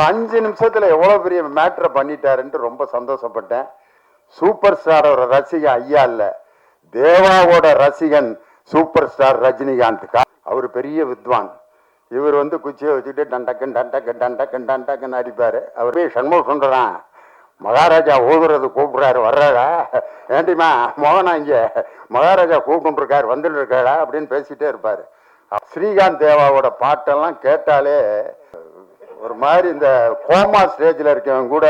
5 நிமிஷத்துல எவ்வளவு பெரிய மேட்டரை பண்ணிட்டாருன்னு ரொம்ப சந்தோஷப்பட்டேன். சூப்பர் ஸ்டாரோட ரசிகன் ஐயா இல்ல, தேவாவோட ரசிகன் சூப்பர் ஸ்டார் ரஜினிகாந்த். அவர் பெரிய வித்வான். இவர் குச்சியை வச்சுட்டு டண்டக்கன் டண்டக்கன் டண்டக்கன் டண்டக்கன் அடிப்பாரு. அவர் சண்முக சுந்தரம் மகாராஜா ஓதுறது கூப்பிடுறாரு, வர்றாரா ஏண்டிமா மோகனா இங்க மகாராஜா கூப்பிட்டு இருக்காரு வந்துட்டு இருக்காரா அப்படின்னு பேசிட்டே இருப்பாரு. ஸ்ரீகாந்த் தேவாவோட பாட்டெல்லாம் கேட்டாலே ஒரு மாதிரி இந்த கோமா ஸ்டேஜ்ல இருக்கவங்க கூட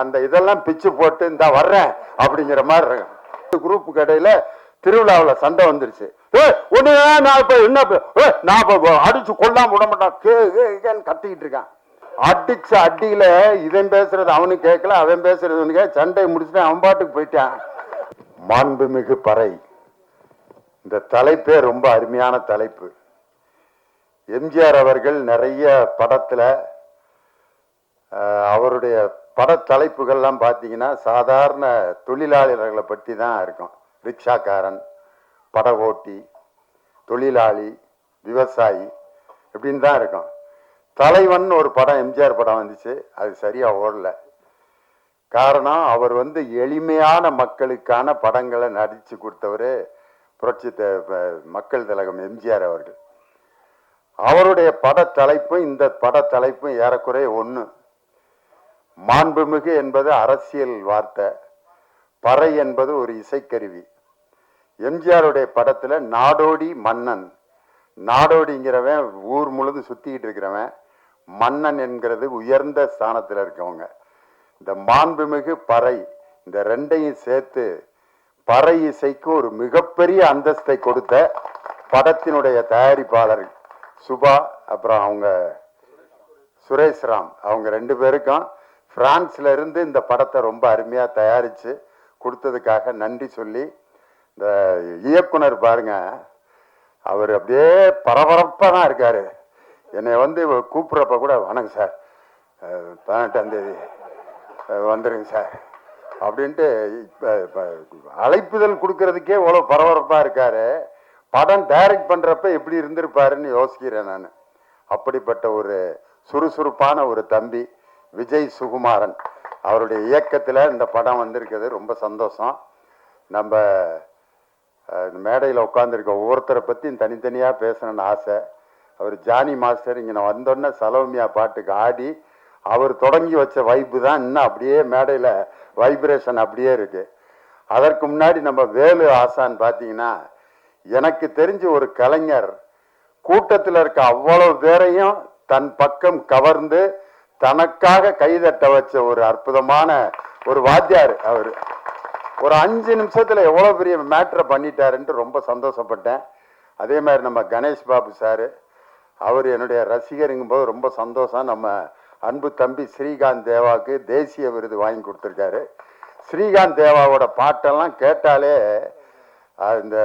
அந்த இதெல்லாம் பிச்சு போட்டு இந்த வர்றேன் அப்படிங்கிற மாதிரி இருக்கும். குரூப் கடையில திருவிழாவில் சண்டை வந்துருச்சு. நான் அடிச்சு கொல்லாம விட மாட்டான் கத்திக்கிட்டு இருக்கான். அடிச்ச அடியில இவன் பேசுறது அவனுக்கு கேட்கல, அவன் பேசுறது சண்டை முடிச்சுட்டு அவன் பாட்டுக்கு போயிட்டான். மாண்புமிகு பறை, இந்த தலைப்பே ரொம்ப அருமையான தலைப்பு. எம்ஜிஆர் அவர்கள் நிறைய படத்துல அவருடைய பட தலைப்புகள்லாம் பார்த்தீங்கன்னா சாதாரண தொழிலாளர்களை பற்றி தான் இருக்கும். ரிக்ஷாக்காரன், பட ஓட்டி, தொழிலாளி, விவசாயி இப்படின்னு தான் இருக்கும். தலைவன் ஒரு படம் எம்ஜிஆர் படம் வந்துச்சு, அது சரியா ஓடல. காரணம் அவர் எளிமையான மக்களுக்கான படங்களை நடிச்சு கொடுத்தவர் புரட்சி மக்கள் திலகம் எம்ஜிஆர் அவர்கள். அவருடைய பட தலைப்பும் இந்த பட தலைப்பும் ஏறக்குறைய ஒன்று. மாண்புமிகு என்பது அரசியல் வார்த்தை, பறை என்பது ஒரு இசைக்கருவி. எம்ஜிஆருடைய படத்துல நாடோடி மன்னன், நாடோடிங்கிறவன் ஊர் முழுதும் சுத்திக்கிட்டு இருக்கிறவன், மன்னன் என்கிறது உயர்ந்த ஸ்தானத்தில் இருக்கவங்க. இந்த மாண்புமிகு பறை, இந்த ரெண்டையும் சேர்த்து பறை இசைக்கு ஒரு மிகப்பெரிய அந்தஸ்தை கொடுத்த படத்தினுடைய தயாரிப்பாளர் சுபா, அப்புறம் அவங்க சுரேஷ்ராம், அவங்க 2 பேருக்கும் பிரான்ஸ்ல இருந்து இந்த படத்தை ரொம்ப அருமையா தயாரிச்சு கொடுத்ததுக்காக நன்றி சொல்லி, இந்த இயக்குனர் பாருங்க, அவர் அப்படியே பரபரப்பா தான் இருக்காரு. என்னை கூப்பிட்றப்ப கூட வணக்கம் சார், 18ஆம் தேதி வந்துருங்க சார் அப்படின்ட்டு அழைப்புதல் கொடுக்கறதுக்கே இவ்வளோ பரபரப்பா இருக்காரு. படம் டைரக்ட் பண்றப்ப எப்படி இருந்திருப்பாருன்னு யோசிக்கிறேன் நான். அப்படிப்பட்ட ஒரு சுறுசுறுப்பான ஒரு தம்பி விஜய் சுகுமாரன் அவருடைய இயக்கத்தில் இந்த படம் வந்திருக்குது. ரொம்ப சந்தோஷம். நம்ம மேடையில் உட்காந்துருக்க ஒவ்வொருத்தரை பற்றியும் தனித்தனியாக பேசணும்னு ஆசை. அவர் ஜானி மாஸ்டர் இங்கே வந்தோடனே சலோமியா பாட்டுக்கு ஆடி அவர் தொடங்கி வச்ச வைப்பு தான் இன்னும் அப்படியே மேடையில் வைப்ரேஷன் அப்படியே இருக்கு. அதற்கு முன்னாடி நம்ம வேலு ஆசான் பார்த்தீங்கன்னா, எனக்கு தெரிஞ்ச ஒரு கலைஞர் கூட்டத்தில் இருக்க அவ்வளவு பேரையும் தன் பக்கம் கவர்ந்து தனக்காக கைதட்ட வச்ச ஒரு அற்புதமான ஒரு வாத்தியார் அவர். ஒரு 5 நிமிஷத்துல எவ்வளவு பெரிய மேட்டரை பண்ணிட்டாருன்ட்டு ரொம்ப சந்தோஷப்பட்டேன். அதே மாதிரி நம்ம கணேஷ் பாபு சாரு, அவர் என்னுடைய ரசிகருங்கும் போது ரொம்ப சந்தோஷம். நம்ம அன்பு தம்பி ஸ்ரீகாந்த் தேவாவுக்கு தேசிய விருது வாங்கி கொடுத்துருக்காரு. ஸ்ரீகாந்த் தேவாவோட பாட்டெல்லாம் கேட்டாலே இந்த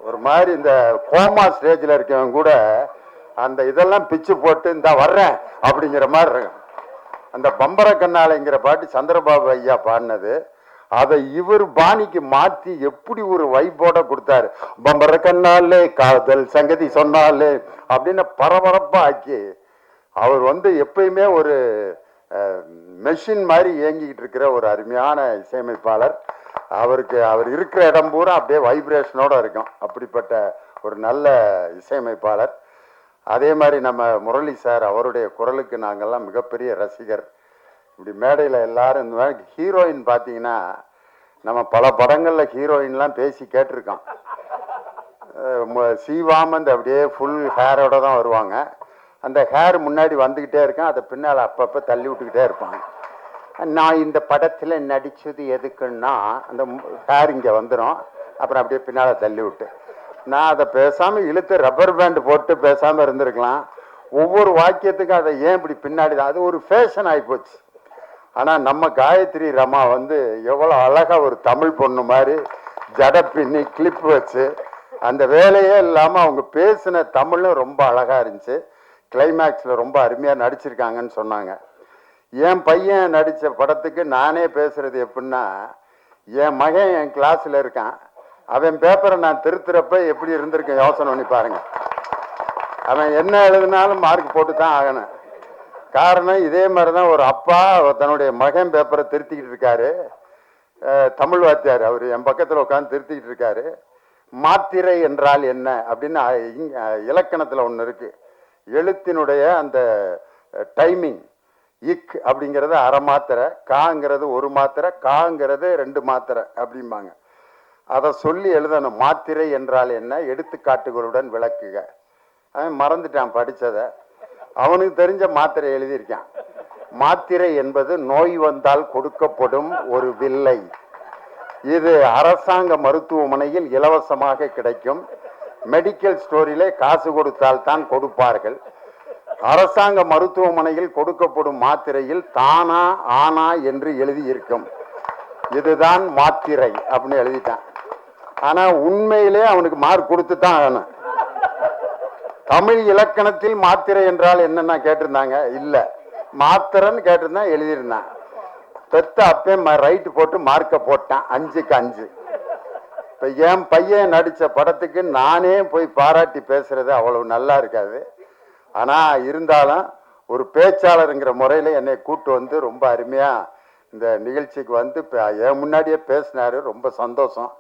ஒரு மாதிரி இந்த கோமா ஸ்டேஜ்ல இருக்கவங்க கூட அந்த இதெல்லாம் பிச்சு போட்டு இந்த வர்றேன் அப்படிங்கிற மாதிரி இருக்கும். அந்த பம்பர கண்ணாலைங்கிற பாட்டு சந்திரபாபு ஐயா பாடினது, அதை இவர் பாணிக்கு மாத்தி எப்படி ஒரு வைப்போட கொடுத்தாரு. பம்பர கண்ணாலே காதல் சங்கதி சொன்னாலே அப்படின்னு பரபரப்பா ஆக்கி, அவர் எப்பயுமே ஒரு மெஷின் மாதிரி இயங்கிக்கிட்டு இருக்கிற ஒரு அருமையான இசையமைப்பாளர். அவர் இருக்கிற இடம் பூரா அப்படியே வைப்ரேஷனோட இருக்கும். அப்படிப்பட்ட ஒரு நல்ல இசையமைப்பாளர். அதே மாதிரி நம்ம முரளி சார், அவருடைய குரலுக்கு நாங்கள்லாம் மிகப்பெரிய ரசிகர். இப்படி மேடையில் எல்லாரும் இந்த மாதிரி ஹீரோயின் பார்த்தீங்கன்னா, நம்ம பல படங்களில் ஹீரோயின்லாம் பேசி கேட்டிருக்கோம். சீவாமந்த் அப்படியே ஃபுல் ஹேரோட தான் வருவாங்க. அந்த ஹேர் முன்னாடி வந்துக்கிட்டே இருக்கேன், அதை பின்னால் அப்பப்போ தள்ளி விட்டுக்கிட்டே இருப்பாங்க. நான் இந்த படத்தில் நடித்தது எதுக்குன்னா அந்த ஹேர் இங்கே வந்துடும், அப்புறம் அப்படியே பின்னால் தள்ளி விட்டு நான் அதை பேசாமல் இழுத்து ரப்பர் பேண்ட் போட்டு பேசாமல் இருந்திருக்கலாம். ஒவ்வொரு வாக்கியத்துக்கும் அதை ஏன் இப்படி பின்னாடி தான், அது ஒரு ஃபேஷன் ஆகிப்போச்சு. ஆனால் நம்ம காயத்ரி ரமா எவ்வளோ அழகாக ஒரு தமிழ் பொண்ணு மாதிரி ஜடை பின்னி கிளிப் வச்சு அந்த வேலையே இல்லாமல் அவங்க பேசின தமிழும் ரொம்ப அழகாக இருந்துச்சு. கிளைமேக்ஸில் ரொம்ப அருமையாக நடிச்சிருக்காங்கன்னு சொன்னாங்க. என் பையன் நடித்த படத்துக்கு நானே பேசுறது எப்படின்னா, என் மகன் என் கிளாஸில் இருக்கான், அவன் பேப்பரை நான் திருத்துறப்ப எப்படி இருந்திருக்கேன் யோசனை பண்ணி பாருங்க. அவன் என்ன எழுதினாலும் மார்க் போட்டு தான் ஆகணும். காரணம் இதே மாதிரிதான் ஒரு அப்பா தன்னுடைய மகன் பேப்பரை திருத்திக்கிட்டு இருக்காரு. தமிழ் வாத்தியார் அவர் என் பக்கத்தில் உட்காந்து திருத்திக்கிட்டு இருக்காரு. மாத்திரை என்றால் என்ன அப்படின்னு இலக்கணத்தில் ஒன்று இருக்கு. எழுத்தினுடைய அந்த டைமிங், இக் அப்படிங்கிறது அரை மாத்திரை, காங்கிறது ஒரு மாத்திரை, காங்கிறது 2 மாத்திரை அப்படிம்பாங்க. அதை சொல்லி எழுதணும். மாத்திரை என்றால் என்ன, எடுத்துக்காட்டுகளுடன் விளக்குக. அவன் மறந்துட்டான் படித்ததை. அவனுக்கு தெரிஞ்ச மாத்திரை எழுதியிருக்கான். மாத்திரை என்பது நோய் வந்தால் கொடுக்கப்படும் ஒரு வில்லை. இது அரசாங்க மருத்துவமனையில் இலவசமாக கிடைக்கும். மெடிக்கல் ஸ்டோரிலே காசு கொடுத்தால் தான் கொடுப்பார்கள். அரசாங்க மருத்துவமனையில் கொடுக்கப்படும் மாத்திரையில் தானா ஆனா என்று எழுதியிருக்கும். இதுதான் மாத்திரை அப்படின்னு எழுதிட்டான். ஆனா உண்மையிலே அவனுக்கு மார்க் கொடுத்து தான் ஆகணும். தமிழ் இலக்கணத்தில் மாத்திரை என்றால் என்னன்னா கேட்டிருந்தாங்க. இல்ல, மாத்திரைன்னு கேட்டிருந்தான், எழுதியிருந்தான். பெத்த அப்பே ரைட்டு போட்டு மார்க்க போட்டான் 5க்கு 5. இப்ப என் பையன் நடிச்ச படத்துக்கு நானே போய் பாராட்டி பேசுறது அவ்வளவு நல்லா இருக்காது. ஆனா இருந்தாலும் ஒரு பேச்சாளருங்கிற முறையில என்னை கூட்டு வந்து ரொம்ப அருமையா இந்த நிகழ்ச்சிக்கு வந்து என் முன்னாடியே பேசினாரு. ரொம்ப சந்தோஷம்.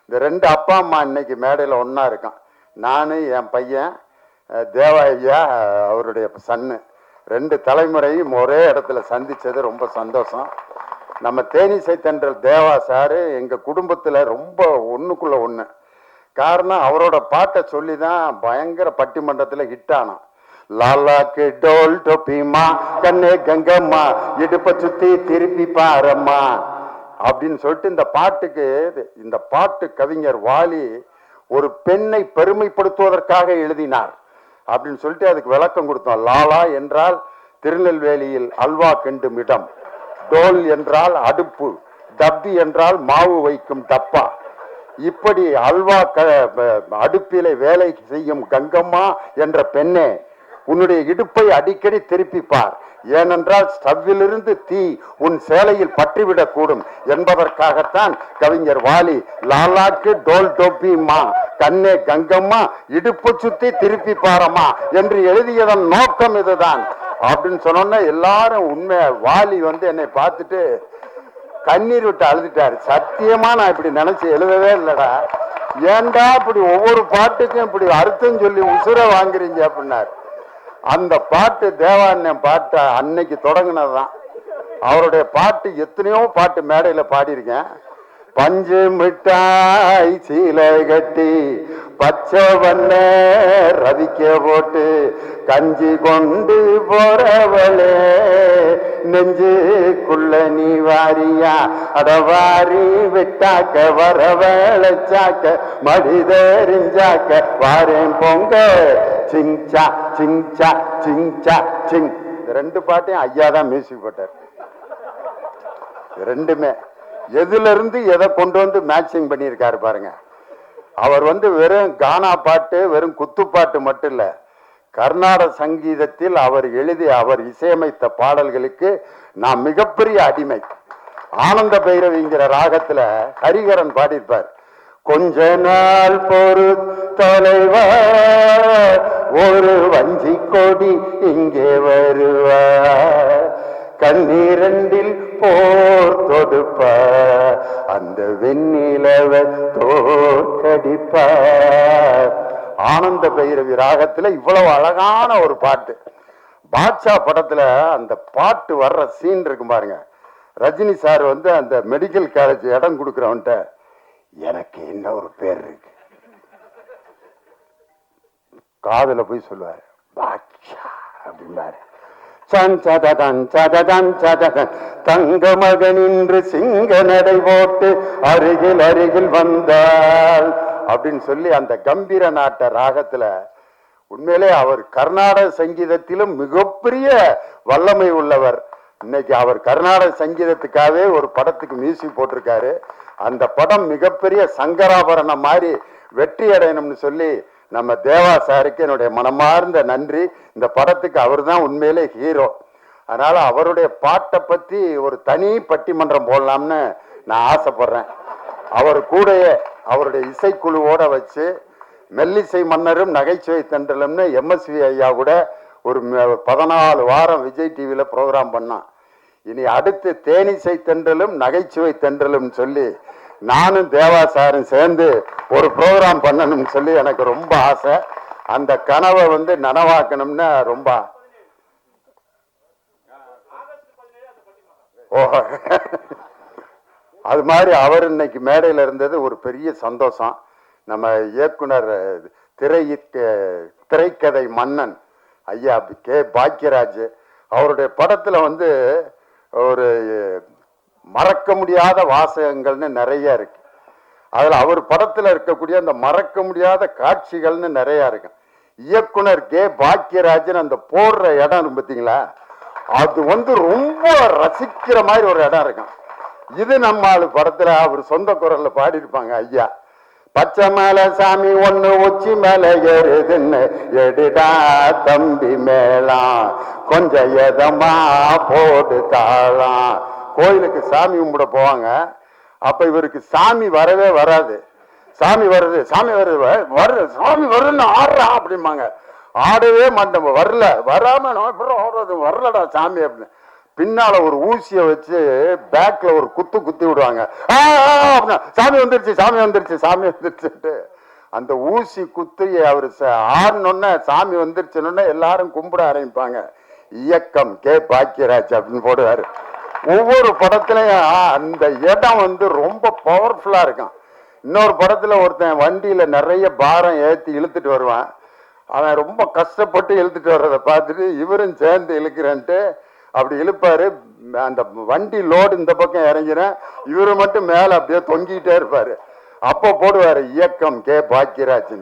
இந்த 2 அப்பா அம்மா இன்னைக்கு மேடையில் ஒன்னா இருக்கான். நானு, என் பையன் தேவா ஐயா, அவருடைய சன்னு, 2 தலைமுறையும் ஒரே இடத்துல சந்திச்சது ரொம்ப சந்தோஷம். நம்ம தேனிசை தென்றல் தேவா சாரு எங்க குடும்பத்துல ரொம்ப ஒண்ணுக்குள்ள ஒண்ணு. காரணம் அவரோட பாட்டை சொல்லி தான் பயங்கர பட்டிமன்றத்துல ஹிட் ஆனான். லாலாக்கு டோல் டொப்பிமா கண்ணே கங்கம்மா இடுப்ப சுத்தி திருப்பி பாரம்மா அப்படின்னு சொல்லிட்டு இந்த பாட்டு கவிஞர் வாலி ஒரு பெண்ணை பெருமைப்படுத்துவதற்காக எழுதினார் அப்படின்னு சொல்லிட்டு அதுக்கு விளக்கம் கொடுத்தோம். லாலா என்றால் திருநெல்வேலியில் அல்வா கிண்டும் இடம், டோல் என்றால் அடுப்பு, டப்பி என்றால் மாவு வைக்கும் டப்பா. இப்படி அல்வா அடுப்பிலே வேலை செய்யும் கங்கம்மா என்ற பெண்ணே, உன்னுடைய இடுப்பை அடிக்கடி திருப்பிப்பார். ஏனென்றால் ஸ்டவ்விலிருந்து தீ உன் சேலையில் பற்றிவிடக் கூடும் என்பதற்காகத்தான் கவிஞர் வாலி லாலாக்கு டோல் டோப்பிமா கண்ணே கங்கம்மா இடுப்பு சுத்தி திருப்பி பாரம்மா என்று எழுதியதன் நோக்கம் இதுதான் அப்படின்னு சொன்னோன்னா எல்லாரும் உண்மை. வாலி வந்து என்னை பார்த்துட்டு கண்ணீர் விட்டு அழுதுட்டாரு. சத்தியமா நான் இப்படி நினைச்சு எழுதவே இல்லடா, ஏண்டா இப்படி ஒவ்வொரு பாட்டுக்கும் இப்படி அர்த்தம் சொல்லி உசுர வாங்குறீங்க அப்படின்னாரு. அந்த பாட்டு தேவாண்ணன் பாட்டு அன்னைக்கு தொடங்கினதுதான். அவருடைய பாட்டு எத்தனையோ பாட்டு மேடையில பாடியிருக்கேன். பஞ்சு மிட்டாய் சீலை கட்டி பச்சை வண்ண ரவிக்க போட்டு கஞ்சி கொண்டு போறவளே நெஞ்சுக்குள்ள நீ வாரியா அடவாரி விட்டாக்க வரவழைச்சாக்க மடிதறிஞ்சாக்க வாரேன் பொங்க சிங்சா சிங்சா சிங்சா சிங். 2 பாட்டையும் ஐயா தான் மியூசிக் போட்டார். 2மே எதுல இருந்து எதை கொண்டு வந்து மேட்சிங் பண்ணியிருக்காரு பாருங்க. அவர் வந்து வெறும் கானா பாட்டு, வெறும் குத்துப்பாட்டு மட்டும் இல்ல, கர்நாடக சங்கீதத்தில் அவர் எழுதி அவர் இசையமைத்த பாடல்களுக்கு நான் மிகப்பெரிய அடிமை. ஆனந்த பைரவிங்கிற ராகத்துல ஹரிகரன் பாடியிருப்பார். கொஞ்ச நாள் பொறு தலைவர் ஒரு வஞ்சி கொடி இங்கே வருவார், கண்ணீரண்டில் போர் தொடுப்ப அந்த வெண்ணிலவ தோற்கடிப்ப. ஆனந்த பைரவி ராகத்துல இவ்வளவு அழகான ஒரு பாட்டு. பாட்ஷா படத்துல அந்த பாட்டு வர்ற சீன் இருக்கு பாருங்க. ரஜினி சார் வந்து அந்த மெடிக்கல் காலேஜ் இடம் கொடுக்குறவன்ட்ட எனக்கு என்ன ஒரு பேர் இருக்கு, காதுல போய் சொல்லுவாரு பாட்ஷா அப்படின்னாரு. தங்க மகன் இன்று சிங்க நடை போட்டு அருகில் அருகில் வந்தாள் அப்படின்னு சொல்லி அந்த கம்பீர நாட்ட ராகத்துல உண்மையிலே அவர் கர்நாடக சங்கீதத்திலும் மிகப்பெரிய வல்லமை உள்ளவர். இன்னைக்கு அவர் கர்நாடக சங்கீதத்துக்காகவே ஒரு படத்துக்கு மியூசிக் போட்டிருக்காரு. அந்த படம் மிகப்பெரிய சங்கராபரணம் மாதிரி வெற்றி அடையணும்னு சொல்லி நம்ம தேவா சாருக்கு என்னுடைய மனமார்ந்த நன்றி. இந்த படத்துக்கு அவர் தான் உண்மையிலே ஹீரோ. அதனால அவருடைய பாட்டை பத்தி ஒரு தனி பட்டிமன்றம் போடலாம்னு நான் ஆசைப்படுறேன். அவர் கூடயே அவருடைய இசைக்குழுவோட வச்சு மெல்லிசை மன்னரும் நகைச்சுவை தென்றலும்னு MSV ஐயா கூட ஒரு 14 வாரம் விஜய் டிவியில் ப்ரோக்ராம் பண்ணான். இனி அடுத்து தேனிசை தென்றலும் நகைச்சுவை தென்றலும் சொல்லி நானும் தேவா சாரும் சேர்ந்து ஒரு ப்ரோக்ராம் பண்ணணும்னு சொல்லி எனக்கு ரொம்ப ஆசை. அந்த கனவை வந்து நனவாக்கணும்னு ரொம்ப அது மாதிரி அவர் இன்னைக்கு மேடையில் இருந்தது ஒரு பெரிய சந்தோஷம். நம்ம இயக்குனர் திரைக்கதை மன்னன் ஐயா கே பாக்கியராஜ் அவருடைய படத்தில் வந்து ஒரு மறக்க முடியாத வாசகங்கள்னு நிறைய இருக்கு. அதில் அவர் படத்தில் இருக்கக்கூடிய அந்த மறக்க முடியாத காட்சிகள்னு நிறைய இருக்கு. இயக்குனர் கே பாக்கியராஜன் அந்த போடுற இடம் பார்த்தீங்களா, அது வந்து ரொம்ப ரசிக்கிற மாதிரி ஒரு இடம் இருக்கும். இது நம்ம படத்துல அவர் சொந்த குரல்ல பாடியிருப்பாங்க. ஐயா பச்சை மேல சாமி ஒண்ணு உச்சி மேல ஏறுதுன்னு எடுடா தம்பி மேலாம் கொஞ்சம் எதமா போடு தாளாம். கோயிலுக்கு சாமி கும்பிட போவாங்க. அப்ப இவருக்கு சாமி வரவே வராது. சாமி வருது சாமி வருது வருது சாமி வருதுன்னு ஆடுறா அப்படிம்பாங்க. ஆடவே மாட்டோம், வரல வராம ஆடுறது வரலடா சாமி அப்படின்னு பின்னால ஒரு ஊசியை வச்சு பேக்ல ஒரு குத்தி விடுவாங்க. சாமி வந்துருச்சு சாமி வந்துருச்சு சாமி வந்துருச்சுட்டு அந்த ஊசி குத்தி அவர் ஆடணுன்னு சாமி வந்துருச்சுன்னு எல்லாரும் கும்பிட ஆரம்பிப்பாங்க. இயக்கம் கே பாக்கியராஜ் அப்படின்னு போடுவாரு. ஒவ்வொரு படத்துலயும் அந்த இடம் வந்து ரொம்ப பவர்ஃபுல்லா இருக்கும். இன்னொரு படத்துல ஒருத்தன் வண்டியில நிறைய பாரம் ஏற்றி இழுத்துட்டு வருவான். அவன் ரொம்ப கஷ்டப்பட்டு இழுத்துட்டு வர்றதை பார்த்துட்டு இவரும் சேர்ந்து இழுக்கிறேன்ட்டு அப்படி இழுப்பாரு. அந்த வண்டி லோடு இந்த பக்கம் இறங்கிறேன், இவரு மட்டும் மேல அப்படியே தொங்கிட்டே இருப்பாரு. அப்போ போடுவாரு இயக்கம் கே பாக்கியராஜ்.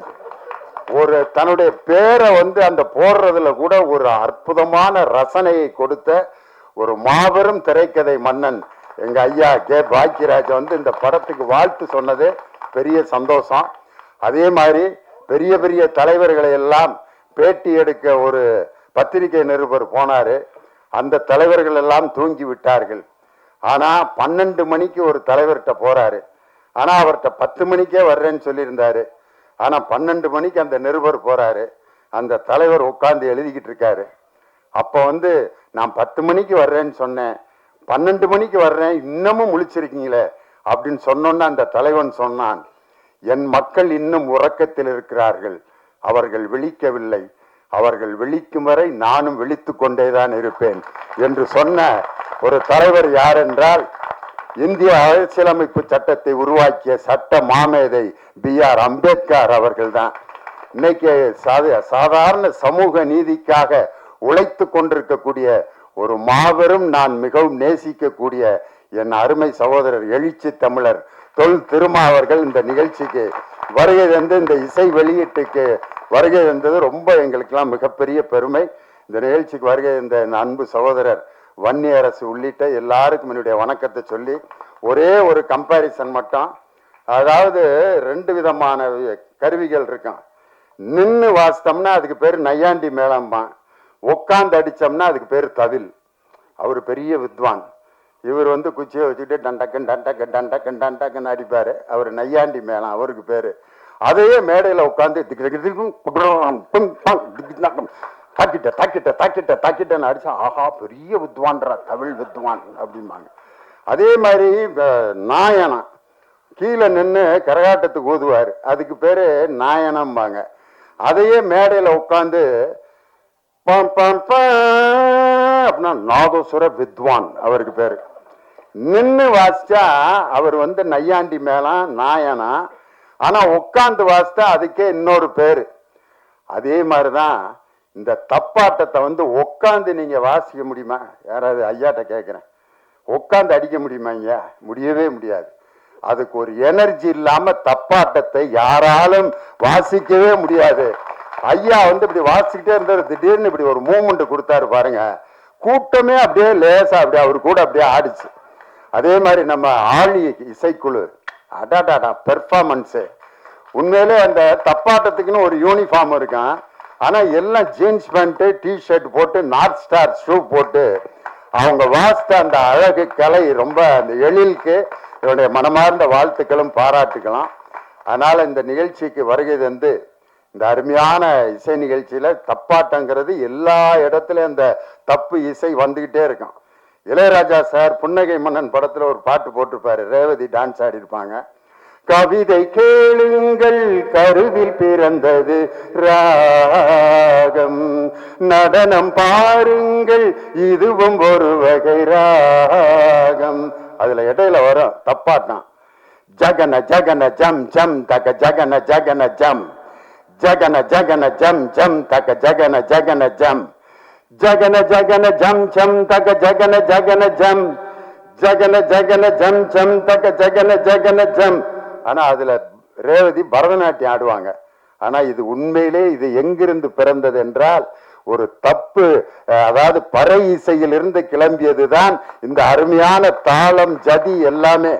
ஒரு தன்னுடைய பேரை வந்து அந்த போடுறதுல கூட ஒரு அற்புதமான ரசனையை கொடுத்த ஒரு மாபெரும் திரைக்கதை மன்னன் எங்க ஐயா கே பாக்கியராஜ் வந்து இந்த படத்துக்கு வாழ்த்து சொன்னது பெரிய சந்தோஷம். அதே மாதிரி பெரிய பெரிய தலைவர்களை எல்லாம் பேட்டி எடுக்க ஒரு பத்திரிகை நிருபர் போனாரு. அந்த தலைவர்கள் எல்லாம் தூங்கி விட்டார்கள். ஆனா 12 மணிக்கு ஒரு தலைவர்கிட்ட போறாரு. ஆனா அவர்கிட்ட 10 மணிக்கே வர்றேன்னு சொல்லியிருந்தாரு. ஆனா 12 மணிக்கு அந்த நிருபர் போறாரு. அந்த தலைவர் உட்கார்ந்து எழுதிக்கிட்டு இருக்காரு. அப்ப வந்து நான் 10 மணிக்கு வர்றேன்னு சொன்னேன், 12 மணிக்கு வர்றேன், இன்னமும் முழிச்சிருக்கீங்களே அப்படின்னு சொன்னோன்னு அந்த தலைவன் சொன்னான், என் மக்கள் இன்னும் உறக்கத்தில் இருக்கிறார்கள், அவர்கள் விழிக்கவில்லை, அவர்கள் விழிக்கும் வரை நானும் விழித்து கொண்டேதான் இருப்பேன் என்று சொன்ன ஒரு தலைவர் யார் என்றால் இந்திய அரசியலமைப்பு சட்டத்தை உருவாக்கிய சட்ட மாமேதை B.R. அம்பேத்கர் அவர்கள் தான். இன்னைக்கு சாதாரண சமூக நீதிக்காக உழைத்து கொண்டிருக்கக்கூடிய ஒரு மாபெரும் நான் மிகவும் நேசிக்கக்கூடிய என் அருமை சகோதரர் எழுச்சி தமிழர் தொல் திருமாவர்கள் இந்த நிகழ்ச்சிக்கு வருகை தந்து இந்த இசை வெளியீட்டுக்கு வருகை தந்தது ரொம்ப எங்களுக்கெல்லாம் மிகப்பெரிய பெருமை. இந்த நிகழ்ச்சிக்கு வருகை இந்த அன்பு சகோதரர் வன்னியரசு உள்ளிட்ட எல்லாருக்கும் என்னுடைய வணக்கத்தை சொல்லி ஒரே ஒரு கம்பேரிசன் மட்டும். அதாவது 2 விதமான கருவிகள் இருக்கும். நின்று வாசித்தோம்னா அதுக்கு பேர் நையாண்டி மேளம்பான், உட்காந்து அடித்தோம்னா அதுக்கு பேர் தவில். அவர் பெரிய வித்வான். இவர் வந்து குச்சியை வச்சுக்கிட்டு டண்டக்கன் டண்டக்கன் டண்டக்கன் டண்டக்கன் அடிப்பார். அவர் நையாண்டி மேளம் அவருக்கு பேர். அதையே மேடையில் உட்காந்து தாக்கிட்ட தாக்கிட்ட தாக்கிட்ட தாக்கிட்டன்னு அடிச்சா ஆஹா பெரிய வித்வான்றா தமிழ் வித்வான் அப்படிம்பாங்க. அதே மாதிரி நாயனம் கீழே நின்று கரகாட்டத்துக்கு ஊதுவார், அதுக்கு பேர் நாயனம்பாங்க. அதையே மேடையில் உட்காந்து அப்படின்னா நாதோஸ்வர வித்வான் அவருக்கு பேரு. நின்று வாசிச்சா அவர் வந்து நையாண்டி மேளம் நாயனா. ஆனா உட்காந்து வாசித்தா அதுக்கே இன்னொரு பேரு. அதே மாதிரிதான் இந்த தப்பாட்டத்தை வந்து உட்காந்து நீங்க வாசிக்க முடியுமா? யாராவது ஐயாட்ட கேட்கிறேன், உட்காந்து அடிக்க முடியுமா? ஐயா முடியவே முடியாது. அதுக்கு ஒரு எனர்ஜி இல்லாம தப்பாட்டத்தை யாராலும் வாசிக்கவே முடியாது. ஐயா வந்து இப்படி வாசிக்கிட்டே இருந்தாரு, திடீர்னு இப்படி ஒரு மூமெண்ட் கொடுத்தாரு பாருங்க, கூட்டமே அப்படியே லேசா அப்படியே அவரு கூட அப்படியே ஆடிச்சு. அதே மாதிரி நம்ம ஆழி இசைக்குழு அடாடாடா பெர்ஃபார்மன்ஸு உண்மையிலே அந்த தப்பாட்டத்துக்குன்னு ஒரு யூனிஃபார்ம் இருக்கும். ஆனா எல்லாம் ஜீன்ஸ் பேண்ட்டு டிஷர்ட் போட்டு நார்த் ஸ்டார் ஷூ போட்டு அவங்க வாசித்த அந்த அழகு கலை ரொம்ப அந்த எழிலுக்கு என்னுடைய மனமார்ந்த வாழ்த்துக்களும் பாராட்டுக்கலாம். அதனால இந்த நிகழ்ச்சிக்கு வருகை தந்து இந்த அருமையான இசை நிகழ்ச்சியில தப்பாட்டங்கிறது எல்லா இடத்துலயும் அந்த தப்பு இசை வந்துகிட்டே இருக்கும். இளையராஜா சார் புன்னகை மன்னன் படத்துல ஒரு பாட்டு போட்டிருப்பாரு, ரேவதி டான்ஸ் ஆடி இருப்பாங்க. கவிதை கேளுங்கள் கருவில் பிறந்தது ராகம், நடனம் பாருங்கள் இதுவும் ஒரு வகை ராகம். அதுல இடையில வரும் தப்பாட்டம், ஜகன ஜகன ஜம் ஜம் தக ஜகன ஜகன ஜம், ஜகன ஜகன ஜம் ஜம் தக ஜகன ஜகன ஜம், ஜகன ஜகன ஜம் ஜம் தக ஜகன ஜகன ஜம், ஜகன ஜகன ஜம் ஜம் தக ஜகன ஜகன ஜம். ஆனா அதுல ரேவதி பரதநாட்டியம் ஆடுவாங்க. ஆனா இது உண்மையிலே இது எங்கிருந்து பிறந்தது என்றால் ஒரு தப்பு, அதாவது பறை இசையிலிருந்து கிளம்பியதுதான் இந்த அருமையான தாளம் ஜதி எல்லாமே.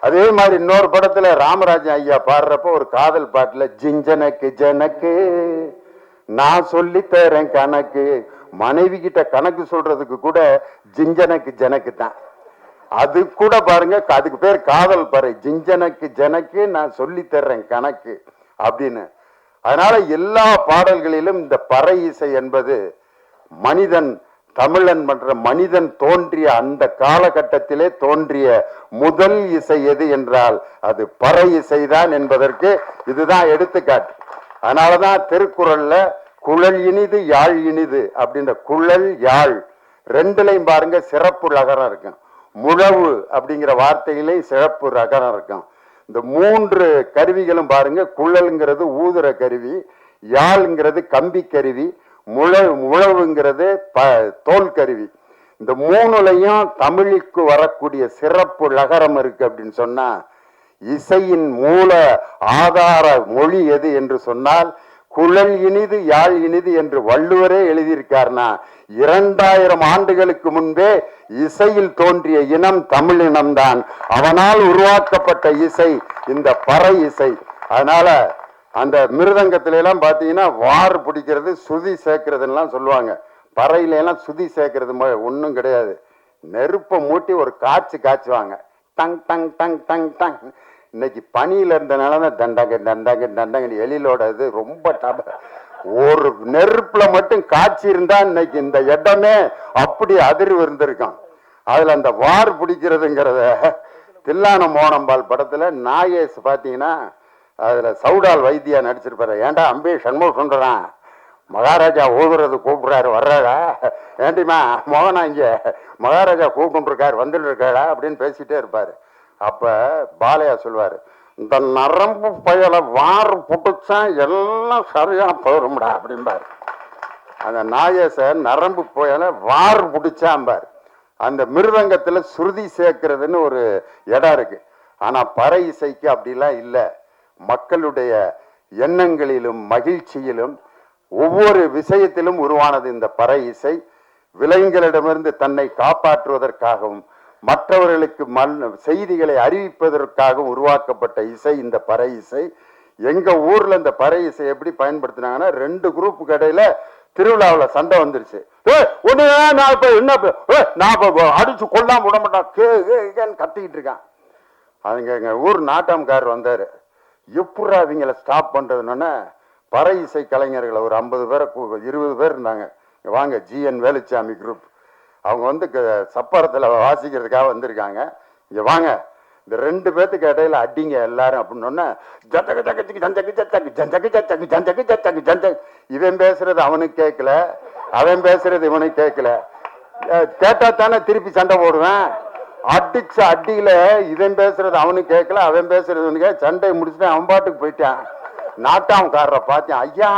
அதே மாதிரி இன்னொரு படத்துல ராமராஜன் ஐயா பாடுறப்ப ஒரு காதல் பாட்டுல ஜிஞ்சனக்கு ஜனக்கு நான் சொல்லி தரேன் கணக்கு, மனைவி கிட்ட கணக்கு சொல்றதுக்கு கூட ஜிஞ்சனக்கு ஜனக்கு தான். அது கூட பாருங்க, அதுக்கு பேர் காதல் பறை, ஜிஞ்சனக்கு ஜனக்கு நான் சொல்லி தர்றேன் கணக்கு அப்படின்னு. அதனால எல்லா பாடல்களிலும் இந்த பறை இசை என்பது மனிதன், தமிழன் என்ற மனிதன் தோன்றிய அந்த காலகட்டத்திலே தோன்றிய முதல் இசை எது என்றால் அது பறை இசைதான் என்பதற்கு இதுதான் எடுத்துக்காட்டு. அதனாலதான் திருக்குறள்ல குழல் இனிது யாழ் இனிது அப்படின்ற குழல் யாழ் ரெண்டுலையும் பாருங்க சிறப்பு ரகரம் இருக்கும். முழவு அப்படிங்கிற வார்த்தையிலே சிறப்பு ரகரம் இருக்கும். இந்த மூன்று கருவிகளும் பாருங்க, குழல்ங்கிறது ஊதுற கருவி, யாழ்ங்கிறது கம்பி கருவி, முழவுங்கிறது தோல் கருவி. இந்த மூணுலையும் தமிழுக்கு வரக்கூடிய சிறப்பு லகரம் இருக்கு அப்படின்னு சொன்னா, இசையின் மூல ஆதார மொழி எது என்று சொன்னால் குழல் இனிது யாழ் இனிது என்று வள்ளுவரே எழுதியிருக்காருனா 2000 ஆண்டுகளுக்கு முன்பே இசையில் தோன்றிய இனம் தமிழ் இனம்தான். அவனால் உருவாக்கப்பட்ட இசை இந்த பறை இசை. அதனால அந்த மிருதங்கத்தில எல்லாம் பாத்தீங்கன்னா வார் பிடிக்கிறது சுதி சேர்க்கறதுலாம் சொல்லுவாங்க. பறையில எல்லாம் சுதி சேர்க்கறது ஒன்றும் கிடையாது. நெருப்பை மூட்டி ஒரு காய்ச்சுவாங்க, டங் டங் டங் டங் டங். இன்னைக்கு பனியில இருந்தனால தண்டங்க தண்டங்க தண்டங்க எழிலோட இது ரொம்ப ஒரு நெருப்புல மட்டும் காய்ச்சி இருந்தா இன்னைக்கு இந்த இடமே அப்படி அதிர்வு இருந்திருக்கும். அதுல அந்த வார் பிடிக்கிறதுங்கிறத தில்லான மோனம்பால் படத்துல நாகேஷ் பாத்தீங்கன்னா அதுல சவுடால் வைத்தியா நடிச்சிருப்பாரு. ஏன்டா அம்பே சண்முகம் சொல்றான், மகாராஜா ஓதுறது கூப்பிடுறாரு வர்றாடா, ஏண்டிமா மோகனா இங்க மகாராஜா கூப்பிட்டு இருக்காரு வந்துட்டு இருக்காடா அப்படின்னு பேசிட்டே இருப்பாரு. அப்ப பாலையா சொல்லுவாரு, இந்த நரம்பு பயலை வார் புட்டுச்சா எல்லாம் சரியா போரும்டா அப்படிம்பாரு. அந்த நாகேச நரம்பு பயலை வார் புடிச்சாம்பாரு. அந்த மிருதங்கத்துல சுருதி சேர்க்கிறதுன்னு ஒரு இடம் இருக்கு. ஆனா பறை இசைக்கு அப்படிலாம் இல்லை. மக்களுடைய எண்ணங்களிலும் மகிழ்ச்சியிலும் ஒவ்வொரு விஷயத்திலும் உருவானது இந்த பறை இசை. விலங்குகளிடமிருந்து தன்னை காப்பாற்றுவதற்காகவும் மற்றவர்களுக்கு செய்திகளை அறிவிப்பதற்காகவும் உருவாக்கப்பட்ட இசை இந்த பறை இசை. எங்க ஊர்ல இந்த பறை இசை எப்படி பயன்படுத்தினாங்கன்னா, 2 குரூப் கடையில திருவிழாவில் சண்டை வந்துருச்சு. அடிச்சு கொல்லாம விட மாட்டான் கத்திக்கிட்டு இருக்கான். அதுங்க எங்க ஊர் நாட்டாம்காரர் வந்தாரு, எப்படா அவங்கள ஸ்டாப் பண்றதுன்னு பறை இசை கலைஞர்களை ஒரு 50 பேரை 20 பேர் இருந்தாங்க. வாங்க ஜிஎன் வேலுச்சாமி குரூப், அவங்க வந்து சப்பரத்துல வாசிக்கிறதுக்காக வந்திருக்காங்க, இங்க வாங்க இந்த 2 பேத்துக்கு இடையில அடிங்க எல்லாரும் அப்படின்னு. இவன் பேசுறது அவனுக்கு கேட்கல, அவன் பேசுறது இவனுக்கு கேட்கல. கேட்டா தானே திருப்பி சண்டை போடுவேன். அடிச்ச அடியில இவன் பேசுறது அவனுக்கு கேட்கல, அவன் பேசுறது இவனுக்கு. சண்டை முடிச்சுட்டு அவன் பாட்டுக்கு போயிட்டான். நாட்டாம்காரரை பார்த்தேன், ஐயா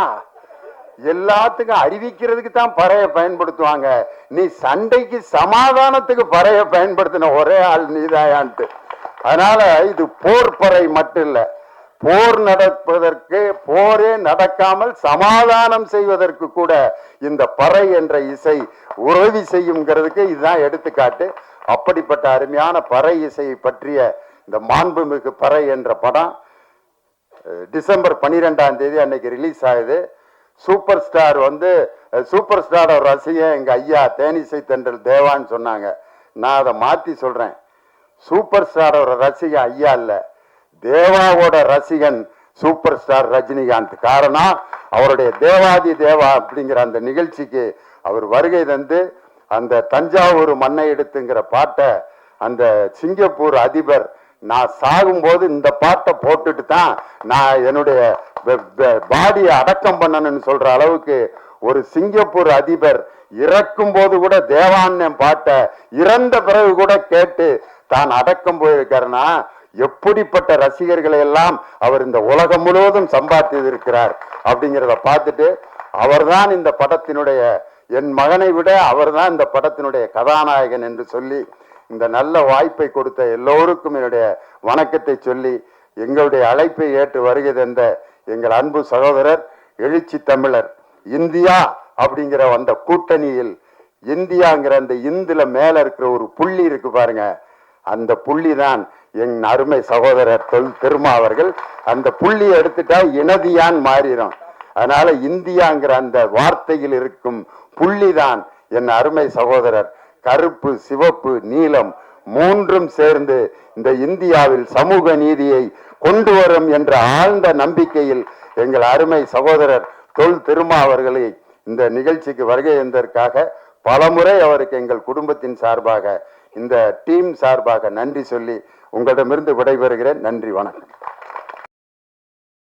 எல்லாத்துக்கும் அறிவிக்கிறதுக்கு தான் பறைய பயன்படுத்துவாங்க, நீ சண்டைக்கு சமாதானத்துக்கு பறைய பயன்படுத்தின ஒரே ஆள் நீதாயான்ட்டு. அதனால இது போர் பறை மட்டும் இல்ல, போர் நடப்பதற்கு போரே நடக்காமல் சமாதானம் செய்வதற்கு கூட இந்த பறை என்ற இசை உதவி செய்யுங்கிறதுக்கு இதுதான் எடுத்துக்காட்டு. அப்படிப்பட்ட அருமையான பறை இசையை பற்றிய இந்த மாண்புமிகு பறை என்ற படம் டிசம்பர் 12ஆம் தேதி அன்னைக்கு ரிலீஸ் ஆகுது. சூப்பர் ஸ்டார் வந்து சூப்பர் ஸ்டாரோட ரசிகன் எங்க ஐயா தேனிசை தென்றல் தேவான்னு சொன்னாங்க. நான் அதை மாத்தி சொல்றேன், சூப்பர் ஸ்டாரோட ரசிகன் ஐயா இல்ல, தேவாவோட ரசிகன் சூப்பர் ஸ்டார் ரஜினிகாந்த். காரணம் அவருடைய தேவாதி தேவா அப்படிங்கிற அந்த நிகழ்ச்சிக்கு அவர் வருகை தந்து அந்த தஞ்சாவூர் மண்ணை எடுத்துங்கிற பாட்டை அந்த சிங்கப்பூர் அதிபர் நான் சாகும்போது இந்த பாட்டை போட்டுட்டு தான் நான் என்னுடைய பாடியை அடக்கம் பண்ணணும்னு சொல்ற அளவுக்கு ஒரு சிங்கப்பூர் அதிபர் இறக்கும் போது கூட தேவாண்ணன் பாட்டை இறந்த பிறகு கூட கேட்டு தான் அடக்கம் போயிருக்காருன்னா எப்படிப்பட்ட ரசிகர்களை எல்லாம் அவர் இந்த உலகம் முழுவதும் சம்பாதித்து இருக்கிறார் அப்படிங்கிறத பார்த்துட்டு அவர்தான் இந்த படத்தினுடைய என் மகனை விட அவர்தான் இந்த படத்தினுடைய கதாநாயகன் என்று சொல்லி இந்த நல்ல வாய்ப்பை கொடுத்த எல்லோருக்கும் என்னுடைய வணக்கத்தை சொல்லி எங்களுடைய அழைப்பை ஏற்று வருகை தந்த எங்கள் அன்பு சகோதரர் எழுச்சி தமிழர் இந்தியா அப்படிங்கிற அந்த கூட்டணியில் இந்தியாங்கிற அந்த இந்துல மேல இருக்கிற ஒரு புள்ளி இருக்கு பாருங்க, அந்த புள்ளி தான் என் அருமை சகோதரர் திருமா அவர்கள். அந்த புள்ளியை எடுத்துட்டா இனதியான் மாறிடும். அதனால இந்தியாங்கிற அந்த வார்த்தையில் இருக்கும் புள்ளிதான் என் அருமை சகோதரர். கருப்பு, சிவப்பு, நீலம் மூன்றும் சேர்ந்து இந்த இந்தியாவில் சமூக நீதியை கொண்டு வரும் என்ற ஆழ்ந்த நம்பிக்கையில் எங்கள் அருமை சகோதரர் திருமா அவர்களை இந்த நிகழ்ச்சிக்கு வருகை தந்ததற்காக பலமுறை அவருக்கு எங்கள் குடும்பத்தின் சார்பாக இந்த டீம் சார்பாக நன்றி சொல்லி உங்களிடமிருந்து விடைபெறுகிறேன். நன்றி, வணக்கம்.